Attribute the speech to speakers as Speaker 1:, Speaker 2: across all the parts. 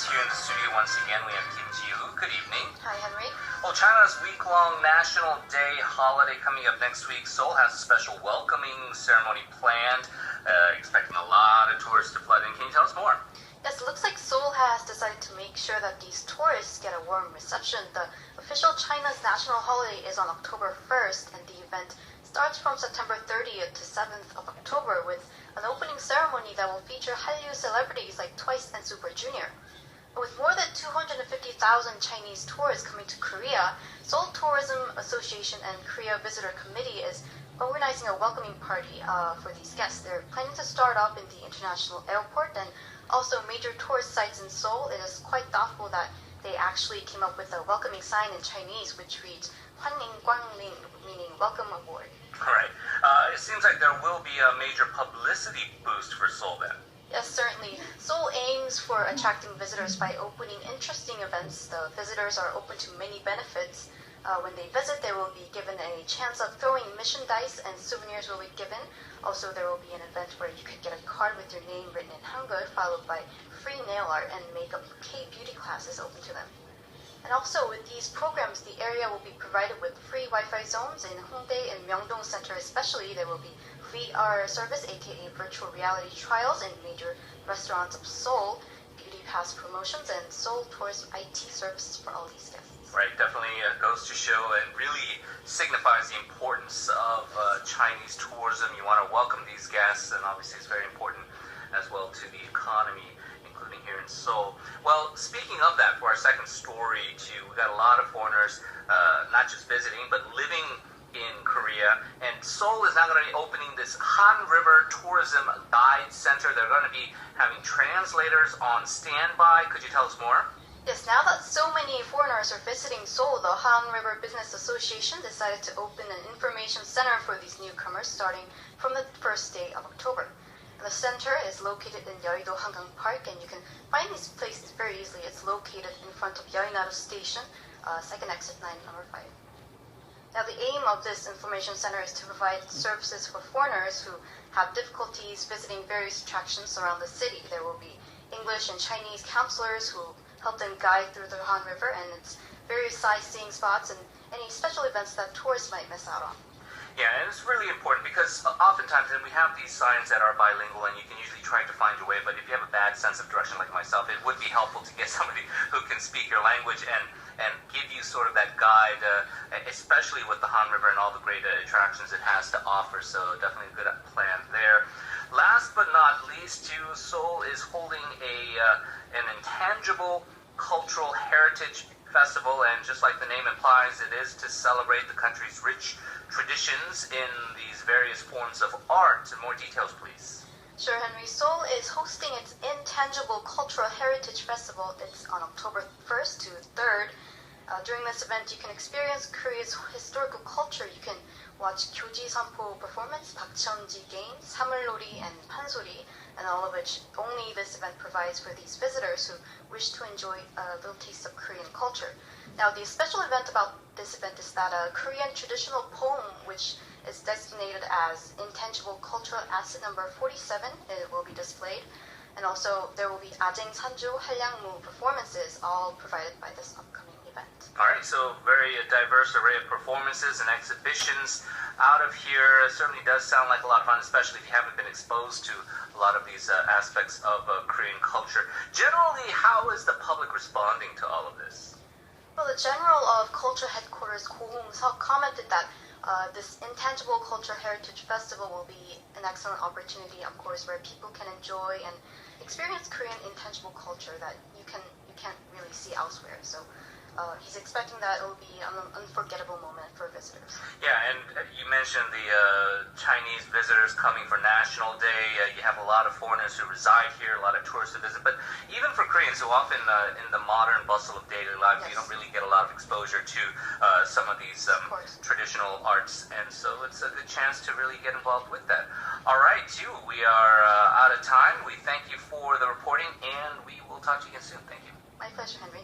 Speaker 1: here in the studio once again. We have Kim Ji-woo. Good evening.
Speaker 2: Hi, Henry.
Speaker 1: Well, China's week-long National Day holiday coming up next week. Seoul has a special welcoming ceremony planned. Expecting a lot of tourists to flood in. Can you tell us more?
Speaker 2: Yes, it looks like Seoul has decided to make sure that these tourists get a warm reception. The official China's national holiday is on October 1st, and the event starts from September 30th to 7th of October with an opening ceremony that will feature Hallyu celebrities like Twice and Super Junior. With more than 250,000 Chinese tourists coming to Korea, Seoul Tourism Association and Korea Visitor Committee is organizing a welcoming party for these guests. They're planning to start off in the international airport and also major tourist sites in Seoul. It is quite thoughtful that they actually came up with a welcoming sign in Chinese, which reads "환迎광ling," meaning welcome aboard.
Speaker 1: All right. It seems like there will be a major publicity boost for Seoul then.
Speaker 2: Yes, certainly. Seoul aims for attracting visitors by opening interesting events. The visitors are open to many benefits. When they visit, they will be given a chance of throwing mission dice and souvenirs will be given. Also, there will be an event where you could get a card with your name written in Hangul, followed by free nail art and makeup K-beauty classes open to them. And also, with these programs, the area will be provided with free Wi-Fi zones in Hongdae and Myeongdong Center especially. There will be VR service, aka virtual reality trials in major restaurants of Seoul, beauty pass promotions, and Seoul tourist IT services for all these guests.
Speaker 1: Right, definitely goes to show and really signifies the importance of Chinese tourism. You want to welcome these guests, and obviously it's very important as well to the economy, including here in Seoul. Well, speaking of that, for our second story too, we got a lot of foreigners, not just visiting, but living in Korea. And Seoul is now going to be opening this Han River Tourism Guide Center. They're going to be having translators on standby. Could you tell us more?
Speaker 2: Yes, now that so many foreigners are visiting Seoul, the Han River Business Association decided to open an information center for these newcomers starting from the first day of October. The center is located in Yeouido Hangang Park, and you can find these places very easily. It's located in front of Yeouido Station, second exit 9, number 5. Now, the aim of this information center is to provide services for foreigners who have difficulties visiting various attractions around the city. There will be English and Chinese counselors who help them guide through the Han River and its various sightseeing spots and any special events that tourists might miss out on.
Speaker 1: Yeah, and it's really important because oftentimes we have these signs that are bilingual and you can usually try to find your way, but if you have a bad sense of direction like myself, it would be helpful to get somebody who can speak your language and give you sort of that guide, especially with the Han River and all the great attractions it has to offer, so definitely a good plan there. Last but not least, too, Seoul is holding an intangible cultural heritage festival, and just like the name implies, it is to celebrate the country's rich traditions in these various forms of art. More details, please.
Speaker 2: Sure, Henry. Seoul is hosting its Intangible Cultural Heritage Festival. It's on October 1st to 3rd. During this event, you can experience Korea's historical culture. You can watch Gyoji Sanpo performance, Bakcheonji games, Samulnori, and Pansori, and all of which only this event provides for these visitors who wish to enjoy a little taste of Korean culture. Now, the special event about this event is that a Korean traditional poem, which is designated as Intangible Cultural Asset number 47, it will be displayed. And also, there will be Ajeng Sanjo Halyangmu performances, all provided by this upcoming event.
Speaker 1: All right, so very diverse array of performances and exhibitions out of here. It certainly does sound like a lot of fun, especially if you haven't been exposed to a lot of these aspects of Korean culture. Generally, how is the public responding to all of this?
Speaker 2: Well, the General of Culture Headquarters, Ko Hong-seok, commented that this Intangible Cultural Heritage Festival will be an excellent opportunity, of course, where people can enjoy and experience Korean intangible culture that you can't really see elsewhere. So he's expecting that it will be an unforgettable moment for visitors.
Speaker 1: Yeah, and you mentioned the Chinese visitors coming for National Day. You have a lot of foreigners who reside here, a lot of tourists to visit. But even for Koreans who often in the modern bustle of daily life,
Speaker 2: Yes.
Speaker 1: you don't really get a lot of exposure to some of these traditional arts. And so it's a good chance to really get involved with that. All right, we are out of time. We thank you for the reporting, and we will talk to you again soon. Thank you.
Speaker 2: My pleasure, Henry.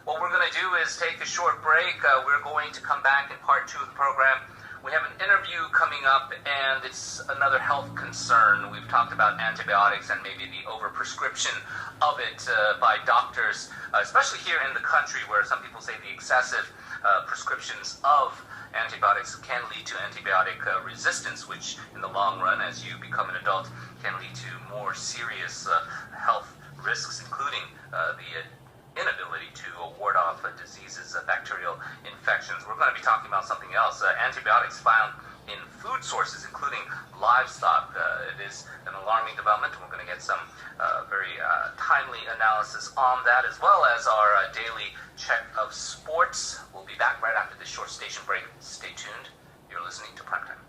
Speaker 1: What we're going to do is take a short break. We're going to come back in part 2 of the program We have an interview coming up, and it's another health concern. We've talked about antibiotics and maybe the overprescription of it by doctors, especially here in the country where some people say the excessive prescriptions of antibiotics can lead to antibiotic resistance, which in the long run, as you become an adult, can lead to more serious health risks, including the inability to ward off diseases, bacterial infections. We're going to be talking about something else. Antibiotics found in food sources, including livestock. It is an alarming development. We're going to get some very timely analysis on that, as well as our daily check of sports. We'll be back right after this short station break. Stay tuned. You're listening to Primetime.